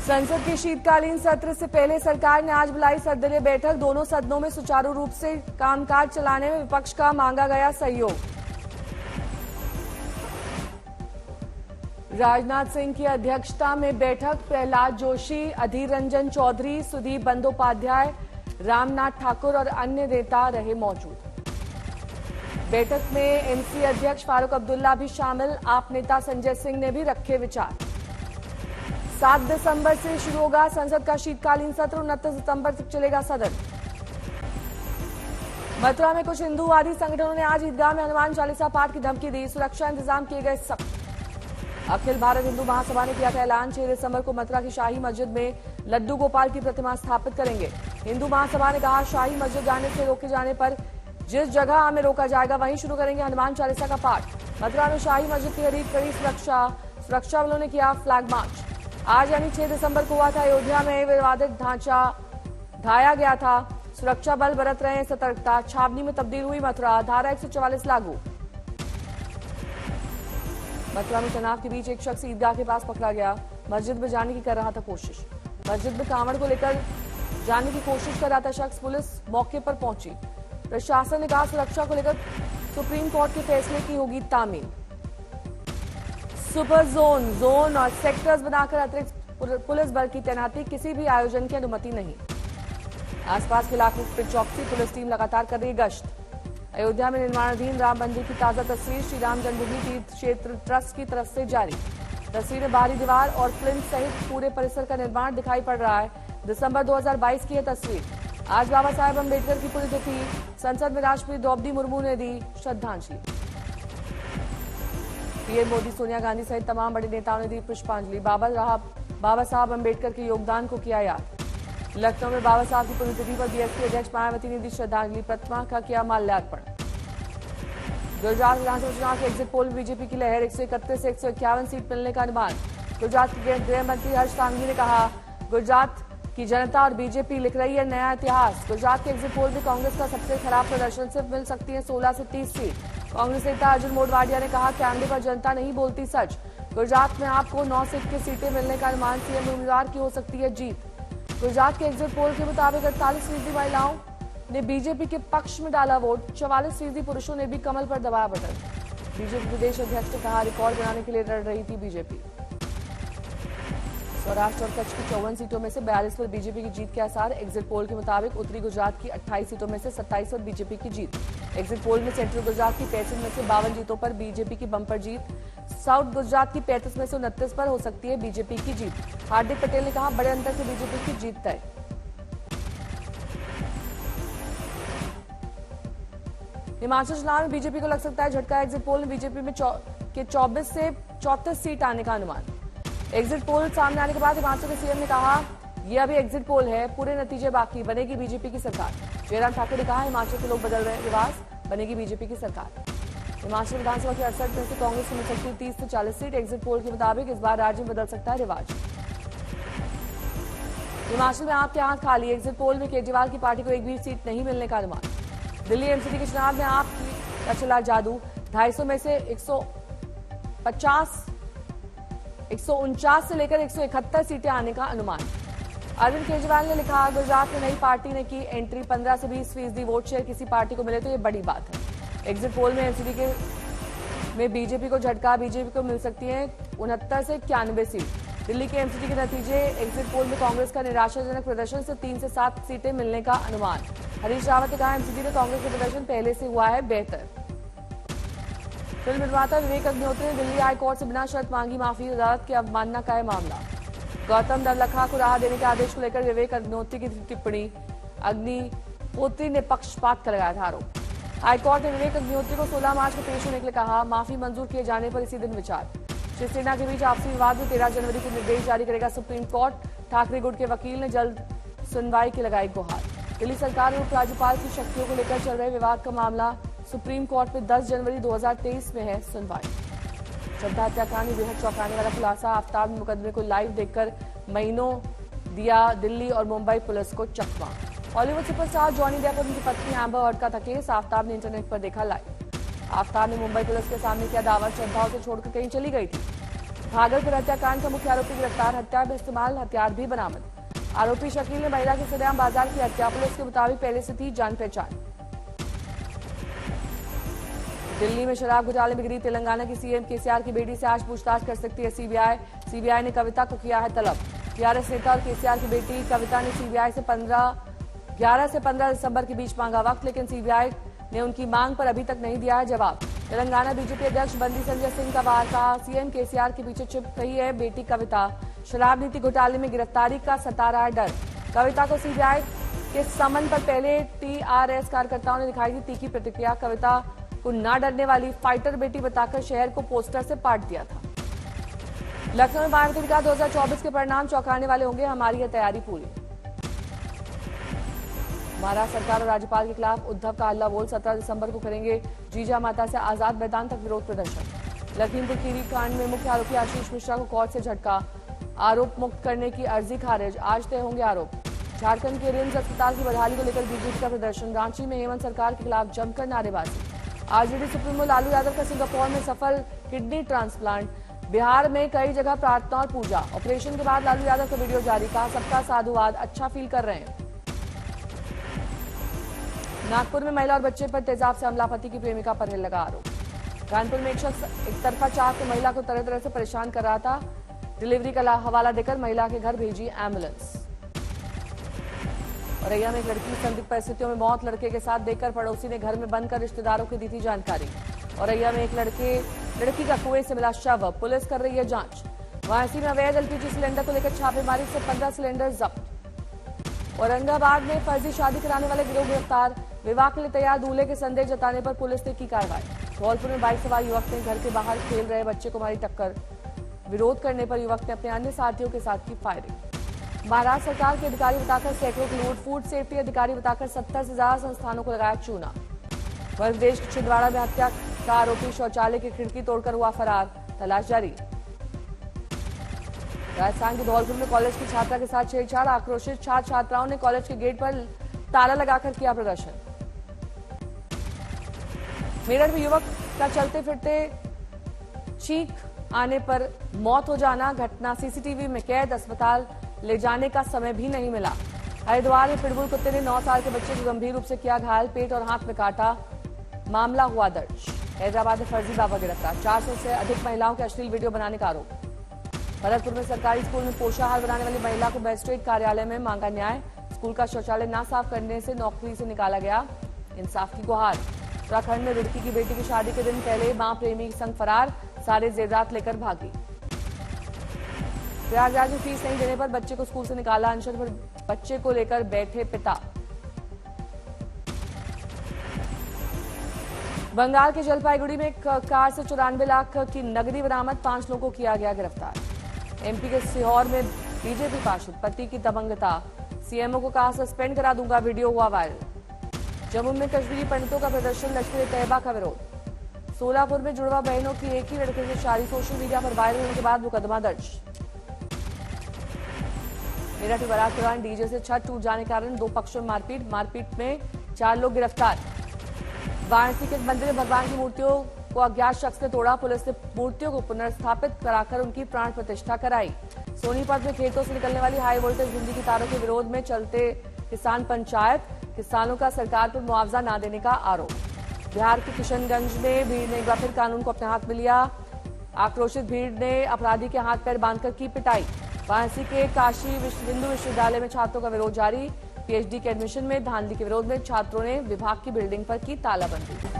संसद के शीतकालीन सत्र से पहले सरकार ने आज बुलाई सर्वदलीय बैठक। दोनों सदनों में सुचारू रूप से कामकाज चलाने में विपक्ष का मांगा गया सहयोग। राजनाथ सिंह की अध्यक्षता में बैठक। प्रहलाद जोशी, अधीर रंजन चौधरी, सुदीप बंदोपाध्याय, रामनाथ ठाकुर और अन्य नेता रहे मौजूद। बैठक में एमसी अध्यक्ष फारूक अब्दुल्ला भी शामिल। आप नेता संजय सिंह ने भी रखे विचार। 7 दिसंबर से शुरू होगा संसद का शीतकालीन सत्र। 29 सितंबर तक चलेगा सदन। मथुरा में कुछ हिंदूवादी संगठनों ने आज ईदगाह में हनुमान चालीसा पाठ की धमकी दी। सुरक्षा इंतजाम किए गए सख्त। अखिल भारत हिंदू महासभा ने किया था ऐलान, 6 दिसंबर को मथुरा की शाही मस्जिद में लड्डू गोपाल की प्रतिमा स्थापित करेंगे। हिंदू महासभा ने कहा, शाही मस्जिद जाने से रोके जाने पर जिस जगह हमें रोका जाएगा वहीं शुरू करेंगे हनुमान चालीसा का पाठ। मथुरा में शाही मस्जिद के करीब कड़ी सुरक्षा बलों ने किया फ्लैग मार्च। आज यानी 6 दिसंबर को हुआ था अयोध्या में विवादित ढांचा ढाया गया था। सुरक्षा बल बरत रहे हैं सतर्कता। छावनी में तब्दील हुई मथुरा। धारा 144 लागू। मथुरा में तनाव के बीच एक शख्स ईदगाह के पास पकड़ा गया। मस्जिद में जाने की कर रहा था कोशिश। मस्जिद में कांवड़ को लेकर जाने की कोशिश कर रहा था शख्स। पुलिस मौके पर पहुंची। प्रशासन ने कहा, सुरक्षा को लेकर सुप्रीम कोर्ट के फैसले की होगी तामील। सुपर जोन और सेक्टर्स बनाकर अतिरिक्त पुलिस बल की तैनाती। किसी भी आयोजन की अनुमति नहीं। आसपास के इलाकों पर चौकसी। पुलिस टीम लगातार कर रही गश्त। अयोध्या में निर्माणाधीन राम मंदिर की ताजा तस्वीर श्री राम जन्मभूमि तीर्थ क्षेत्र ट्रस्ट की तरफ से जारी। तस्वीर में बाहरी दीवार और फिल्म सहित पूरे परिसर का निर्माण दिखाई पड़ रहा है। दिसंबर 2022 की यह तस्वीर। आज बाबा साहेब अम्बेडकर की पुण्यतिथि। संसद में राष्ट्रपति द्रौपदी मुर्मू ने दी श्रद्धांजलि। पीएम मोदी, सोनिया गांधी सहित तमाम बड़े नेताओं ने दी पुष्पांजलि। बाबा साहब अम्बेडकर के योगदान को किया याद। लखनऊ में बाबा साहब की पुण्यतिथि पर बीएसपी अध्यक्ष मायावती ने दी श्रद्धांजलि। प्रतिमा का किया माल्यार्पण। गुजरात विधानसभा चुनाव के एग्जिट पोल में बीजेपी की लहर। 131 से 151 सीट मिलने का अनुमान। गुजरात के गृह मंत्री हर्ष सांघवी ने कहा, गुजरात की जनता और बीजेपी लिख रही है नया इतिहास। गुजरात के एग्जिट पोल में कांग्रेस का सबसे खराब प्रदर्शन से मिल सकती है 16 से 30 सीट। कांग्रेस नेता अर्जुन मोढवाडिया ने कहा, कैमरे पर जनता नहीं बोलती सच। गुजरात में आपको 9 से 21 सीटें मिलने का अनुमान। सीएम उम्मीदवार की हो सकती है जीत। गुजरात के एग्जिट पोल के मुताबिक 48% महिलाओं ने बीजेपी के पक्ष में डाला वोट। 44% पुरुषों ने भी कमल पर दबाया बटन। बीजेपी प्रदेश अध्यक्ष ने कहा, रिकॉर्ड बनाने के लिए लड़ रही थी बीजेपी। सौराष्ट्र और कच्छ की 54 सीटों में से 42 पर बीजेपी की जीत के आसार। एग्जिट पोल के मुताबिक उत्तरी गुजरात की 28 सीटों में से 27 पर बीजेपी की जीत। एग्जिट पोल में सेंट्रल गुजरात की 65 में से 52 जीतों पर बीजेपी की बंपर जीत। साउथ गुजरात की 35 में से 29 पर हो सकती है बीजेपी की जीत। हार्दिक पटेल ने कहा, बड़े अंतर से बीजेपी की जीत तय। हिमाचल चुनाव में बीजेपी को लग सकता है झटका। एग्जिट पोल में बीजेपी में 24 से 34 सीट आने का अनुमान। एग्जिट पोल सामने आने के बाद हिमाचल के सीएम ने कहा, यह अभी एग्जिट पोल है, पूरे नतीजे बाकी, बनेगी बीजेपी की सरकार। जयराम ठाकुर ने कहा, हिमाचल के लोग बदल रहे हैं रिवाज, बनेगी बीजेपी की सरकार। हिमाचल विधानसभा की 68 में से कांग्रेस को मिल सकती है 30 से 40 सीट। एग्जिट पोल के मुताबिक इस बार राज्य में बदल सकता है रिवाज। हिमाचल में आपके हाथ खाली। एग्जिट पोल में केजरीवाल की पार्टी को एक भी सीट नहीं मिलने का अनुमान। दिल्ली एमसीडी के चुनाव में आप का चला जादू। 250 में से 149 से लेकर 171 सीटें आने का अनुमान। अरविंद केजरीवाल ने लिखा, गुजरात में नई पार्टी ने की एंट्री। 15 से 20% वोट शेयर किसी पार्टी को मिले तो ये बड़ी बात है। एग्जिट पोल में एमसीडी में बीजेपी को झटका। बीजेपी को मिल सकती है 69 से 91 सीट। दिल्ली के एमसीडी के नतीजे। एग्जिट पोल में कांग्रेस का निराशाजनक प्रदर्शन से 3 से 7 सीटें मिलने का अनुमान। हरीश रावत ने कहा, एमसीडी में कांग्रेस का प्रदर्शन पहले से हुआ है बेहतर। फिल्म निर्माता विवेक अग्निहोत्री ने दिल्ली हाई कोर्ट से बिना शर्त मांगी माफी। अदालत की अवमानना का है मामला। गौतम नवलखा को राह देने के आदेश को लेकर विवेक अग्निहोत्री की टिप्पणी। अग्निहोत्री ने पक्षपात का लगाया था आरोप। हाईकोर्ट ने विवेक अग्निहोत्री को 16 मार्च को पेश होने के लिए कहा। माफी मंजूर किए जाने पर इसी दिन विचार। शिवसेना के बीच आपसी विवाद में 13 जनवरी को निर्देश जारी करेगा सुप्रीम कोर्ट। ठाकरे गुट के वकील ने जल्द सुनवाई की लगाई गुहार। दिल्ली सरकार और उपराज्यपाल की शक्तियों को लेकर चल रहे विवाद का मामला सुप्रीम कोर्ट में 10 जनवरी 2023 में है सुनवाई। श्रद्धा हत्याकांड में बेहद चौंकाने वाला खुलासा। आफ्ताब ने मुकदमे को लाइव देखकर महीनों दिया दिल्ली और मुंबई पुलिस को चकमा। हॉलीवुड सुपरस्टार जॉनी डेप और उनकी पत्नी एम्बर हर्ड का था केस। आफ्ताब ने इंटरनेट पर देखा लाइव। आफ्ताब ने मुंबई पुलिस के सामने किया दावा, श्रद्धा उसे छोड़कर कहीं चली गई थी। भागलपुर हत्याकांड का मुख्य आरोपी गिरफ्तार, हत्या में इस्तेमाल हथियार भी बरामद। आरोपी शकील ने महिला के सरेआम बाजार की हत्या, पुलिस के मुताबिक पहले से थी जान पहचान। दिल्ली में शराब घोटाले में गिरी तेलंगाना की सीएम केसीआर की बेटी से आज पूछताछ कर सकती है सीबीआई। सीबीआई ने कविता को किया है तलब। टीआरएस नेता और केसीआर की बेटी कविता ने सीबीआई से 11 से 15 दिसंबर के बीच मांगा वक्त, लेकिन सीबीआई ने उनकी मांग पर अभी तक नहीं दिया है जवाब। तेलंगाना बीजेपी अध्यक्ष बंदी संजय सिंह का बाहर कहा, सीएम केसीआर के पीछे छिप रही है बेटी कविता। शराब नीति घोटाले में गिरफ्तारी का सता रहा है डर। कविता को सीबीआई के समन पर पहले टीआरएस कार्यकर्ताओं ने दिखाई दी तीखी प्रतिक्रिया। कविता को ना डरने वाली फाइटर बेटी बताकर शहर को पोस्टर से पाट दिया था। लखनऊ में मायावती विकास 2024 के परिणाम चौंकाने वाले होंगे, हमारी है तैयारी पूरी। महाराष्ट्र सरकार और राज्यपाल के खिलाफ उद्धव का हल्ला बोल, 17 दिसंबर को करेंगे जीजा माता से आजाद मैदान तक विरोध प्रदर्शन। लखीमपुर खीरी कांड में मुख्य आरोपी आशीष मिश्रा को कोर्ट से झटका, आरोप मुक्त करने की अर्जी खारिज, आज तय होंगे आरोप। झारखंड के रिम्स अस्पताल की बदहाली को लेकर बीजेपी का प्रदर्शन, रांची में हेमंत सरकार के खिलाफ जमकर नारेबाजी। आरजेडी सुप्रीमो लालू यादव का सिंगापुर में सफल किडनी ट्रांसप्लांट, बिहार में कई जगह प्रार्थना और पूजा। ऑपरेशन के बाद लालू यादव का वीडियो जारी, कहा सबका साधुवाद, अच्छा फील कर रहे हैं। नागपुर में महिला और बच्चे पर तेजाब से हमला, पति की प्रेमिका पर लगा आरोप। कानपुर में एक शख्स एक तरफा चाह के महिला को तरह तरह से परेशान कर रहा था, डिलीवरी का हवाला देकर महिला के घर भेजी एम्बुलेंस। औरैया में एक लड़की की संदिग्ध परिस्थितियों में मौत, लड़के के साथ देखकर पड़ोसी ने घर में बंद कर रिश्तेदारों को दी थी जानकारी। औरैया में एक लड़की का कुएं से मिला शव, पुलिस कर रही है जांच। वाराणसी में अवैध एलपीजी सिलेंडर को लेकर छापेमारी से 15 सिलेंडर जब्त। औरंगाबाद में फर्जी शादी कराने वाले गिरोह गिरफ्तार, विवाह के लिए तैयार दूल्हे के संदेह जताने पर पुलिस ने की कार्रवाई। धौलपुर में बाइक सवार युवक ने घर के बाहर खेल रहे बच्चे को मारी टक्कर, विरोध करने पर युवक ने अपने अन्य साथियों के साथ की फायरिंग। महाराष्ट्र सरकार के अधिकारी बताकर सैकड़ों की लूट, फूड सेफ्टी अधिकारी बताकर 70 से ज्यादा संस्थानों को लगाया चूना। मध्य प्रदेश के छिंदवाड़ा में हत्या का आरोपी शौचालय की खिड़की तोड़कर हुआ फरार, तलाश जारी। राजस्थान के धौलपुर में कॉलेज की छात्रा के साथ छेड़छाड़, आक्रोशित छात्र छात्राओं ने कॉलेज के गेट पर ताला लगाकर किया प्रदर्शन। मेरठ में युवक का चलते फिरते चीख आने पर मौत हो जाना, घटना सीसीटीवी में कैद, अस्पताल ले जाने का समय भी नहीं मिला। हरिद्वार में पिटबुल कुत्ते ने 9 साल के बच्चे को गंभीर रूप से किया घायल, पेट और हाथ में काटा, मामला हुआ दर्ज। हैदराबाद में फर्जी बाबा गिरफ्तार, 400 से अधिक महिलाओं के अश्लील वीडियो बनाने का आरोप। भरतपुर में सरकारी स्कूल में पोषाहार बनाने वाली महिला को मजिस्ट्रेट कार्यालय में मांगा न्याय, स्कूल का शौचालय ना साफ करने से नौकरी से निकाला गया, इंसाफ की गुहार। उत्तराखंड में रुड़की की बेटी की शादी के दिन पहले मां प्रेमी संग फरार, सारे जेवरात लेकर भागी। प्रयागराज में फीस नहीं देने पर बच्चे को स्कूल से निकाला, अनशन पर बच्चे को लेकर बैठे पिता। बंगाल के जलपाईगुड़ी में एक कार से 94 लाख की नकदी बरामद, 5 लोगों को किया गया गिरफ्तार। एमपी के सीहोर में बीजेपी पार्षद, पति की दबंगता, सीएमओ को कहा सस्पेंड करा दूंगा, वीडियो हुआ वायरल। जम्मू में कश्मीरी पंडितों का प्रदर्शन, लश्कर तैयबा का विरोध। सोलापुर में जुड़वा बहनों की एक ही लड़के से शादी, सोशल मीडिया पर वायरल होने के बाद मुकदमा दर्ज। मेरठ में बारात के दौरान डीजे से छत टूट जाने के कारण 2 पक्षों में मारपीट में 4 लोग गिरफ्तार। वाराणसी के एक मंदिर में भगवान की मूर्तियों को अज्ञात शख्स ने तोड़ा, पुलिस ने मूर्तियों को पुनर्स्थापित कराकर उनकी प्राण प्रतिष्ठा कराई। सोनीपत में खेतों से निकलने वाली हाई वोल्टेज बिजली की तारों के विरोध में चलते किसान पंचायत, किसानों का सरकार पर मुआवजा न देने का आरोप। बिहार के किशनगंज में भीड़ ने एक बार फिर कानून को अपने हाथ में लिया, आक्रोशित भीड़ ने अपराधी के हाथ पैर बांधकर की पिटाई। वाराणसी के काशी हिंदू विश्वविद्यालय में छात्रों का विरोध जारी, पीएचडी के एडमिशन में धांधली के विरोध में छात्रों ने विभाग की बिल्डिंग पर की तालाबंदी।